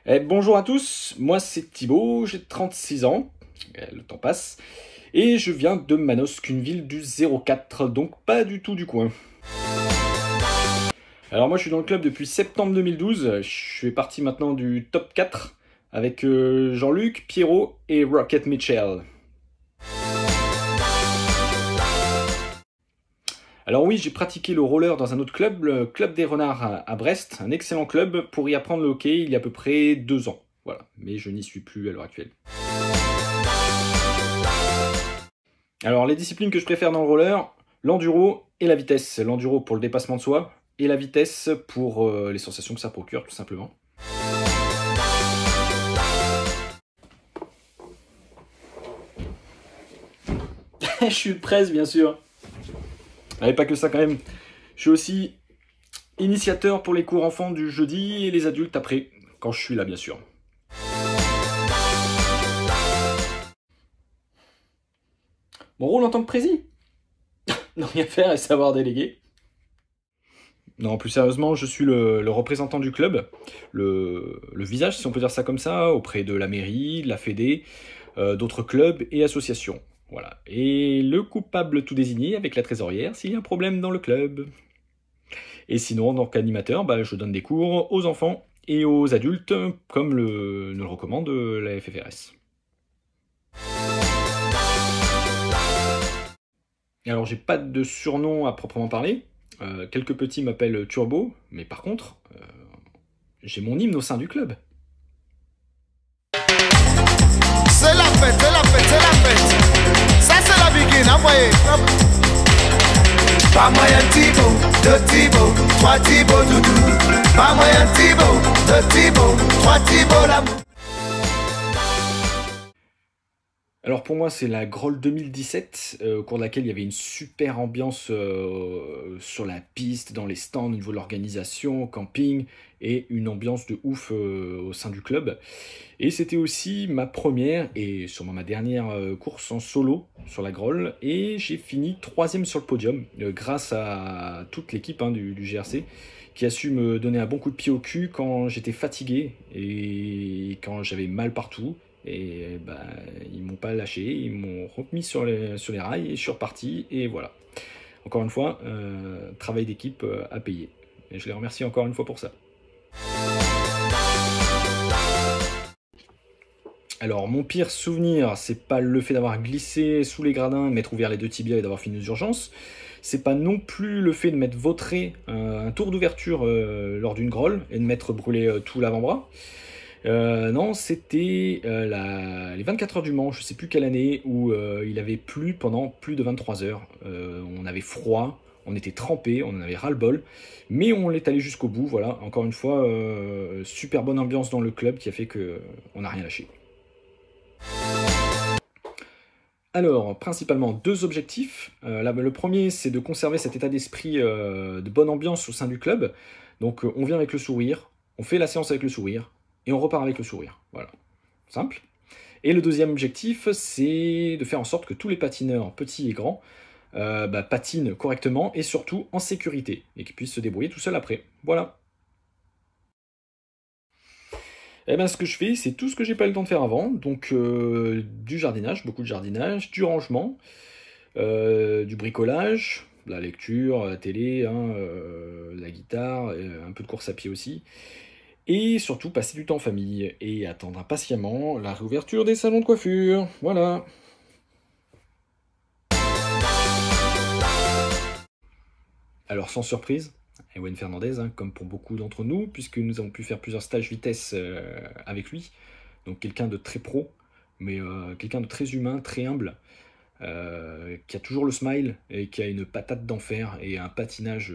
Bonjour à tous, moi c'est Thibaut, j'ai 36 ans, le temps passe, et je viens de Manosque, une ville du 04, donc pas du tout du coin. Alors moi je suis dans le club depuis septembre 2012, je fais partie maintenant du top 4 avec Jean-Luc, Pierrot et Rocket Mitchell. Alors oui, j'ai pratiqué le roller dans un autre club, le Club des Renards à Brest, un excellent club pour y apprendre le hockey il y a à peu près 2 ans. Voilà, mais je n'y suis plus à l'heure actuelle. Alors les disciplines que je préfère dans le roller, l'enduro et la vitesse. L'enduro pour le dépassement de soi et la vitesse pour les sensations que ça procure tout simplement. Je suis le presse bien sûr. Mais pas que ça quand même. Je suis aussi initiateur pour les cours enfants du jeudi et les adultes après, quand je suis là bien sûr. Mon rôle en tant que prési? Ne rien faire et savoir déléguer. Non, plus sérieusement, je suis le représentant du club, le visage, si on peut dire ça comme ça, auprès de la mairie, de la Fédé, d'autres clubs et associations. Voilà. Et le coupable tout désigné avec la trésorière s'il y a un problème dans le club. Et sinon, en tant qu'animateur, je donne des cours aux enfants et aux adultes, comme nous le recommande la FFRS. Alors, j'ai pas de surnom à proprement parler. Quelques petits m'appellent Turbo, mais par contre, j'ai mon hymne au sein du club. C'est la fête, c'est la fête, c'est la fête. Ça c'est la begin, envoyez. Pas moyen Thibaut, deux Thibaut, trois Thibaut doudou. Pas moyen Thibaut, deux Thibaut, trois Thibaut l'amour. Alors pour moi c'est la Groll 2017, au cours de laquelle il y avait une super ambiance sur la piste, dans les stands, au niveau de l'organisation, camping, et une ambiance de ouf au sein du club. Et c'était aussi ma première et sûrement ma dernière course en solo sur la Groll, et j'ai fini 3e sur le podium, grâce à toute l'équipe du GRC, qui a su me donner un bon coup de pied au cul quand j'étais fatigué et quand j'avais mal partout. Et ils m'ont pas lâché, ils m'ont remis sur les rails et je suis reparti. Et voilà. Encore une fois, travail d'équipe à payer. Et je les remercie encore une fois pour ça. Alors, mon pire souvenir, c'est pas le fait d'avoir glissé sous les gradins, de m'être ouvert les 2 tibias et d'avoir fini aux urgences. C'est pas non plus le fait de m'être vautré un tour d'ouverture lors d'une grolle et de m'être brûlé tout l'avant-bras. Non, c'était les 24 heures du Mans, je sais plus quelle année, où il avait plu pendant plus de 23 heures. On avait froid, on était trempés, on en avait ras-le-bol, mais on l'est allé jusqu'au bout, voilà. Encore une fois, super bonne ambiance dans le club qui a fait qu'on n'a rien lâché. Alors, principalement 2 objectifs. Le premier, c'est de conserver cet état d'esprit de bonne ambiance au sein du club. Donc, on vient avec le sourire, on fait la séance avec le sourire, et on repart avec le sourire. Voilà, simple. Et le deuxième objectif, c'est de faire en sorte que tous les patineurs, petits et grands, patinent correctement et surtout en sécurité, et qu'ils puissent se débrouiller tout seuls après. Voilà. Et ce que je fais, c'est tout ce que j'ai pas eu le temps de faire avant. Donc du jardinage, beaucoup de jardinage, du rangement, du bricolage, la lecture, la télé, la guitare, un peu de course à pied aussi. Et surtout passer du temps en famille et attendre impatiemment la réouverture des salons de coiffure. Voilà. Alors sans surprise, Ewen Fernandez, comme pour beaucoup d'entre nous, puisque nous avons pu faire plusieurs stages vitesse avec lui. Donc quelqu'un de très pro, mais quelqu'un de très humain, très humble, qui a toujours le smile et qui a une patate d'enfer et un patinage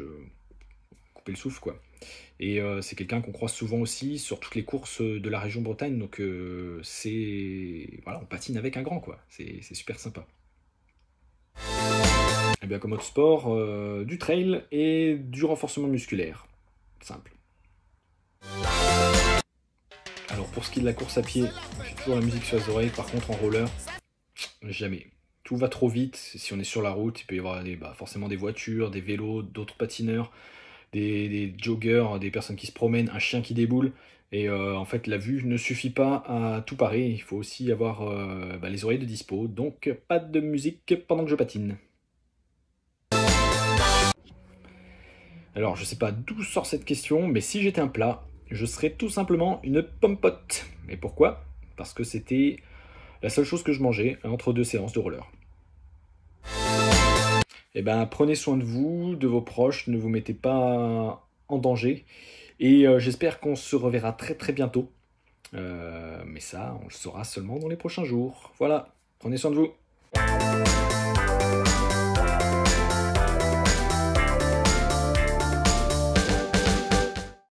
couper le souffle quoi. Et c'est quelqu'un qu'on croise souvent aussi sur toutes les courses de la région Bretagne, donc voilà, on patine avec un grand quoi, c'est super sympa. Et bien comme autre sport, du trail et du renforcement musculaire, simple. Alors pour ce qui est de la course à pied, j'ai toujours la musique sur les oreilles, par contre en roller, jamais. Tout va trop vite, si on est sur la route, il peut y avoir forcément des voitures, des vélos, d'autres patineurs, des joggers, des personnes qui se promènent, un chien qui déboule, Et en fait, la vue ne suffit pas à tout parer, il faut aussi avoir les oreilles de dispo, donc pas de musique pendant que je patine. Alors, je sais pas d'où sort cette question, mais si j'étais un plat, je serais tout simplement une pomme-pote. Et pourquoi? Parce que c'était la seule chose que je mangeais entre deux séances de roller. Eh ben, prenez soin de vous, de vos proches, ne vous mettez pas en danger. Et j'espère qu'on se reverra très très bientôt. Mais ça, on le saura seulement dans les prochains jours. Voilà, prenez soin de vous.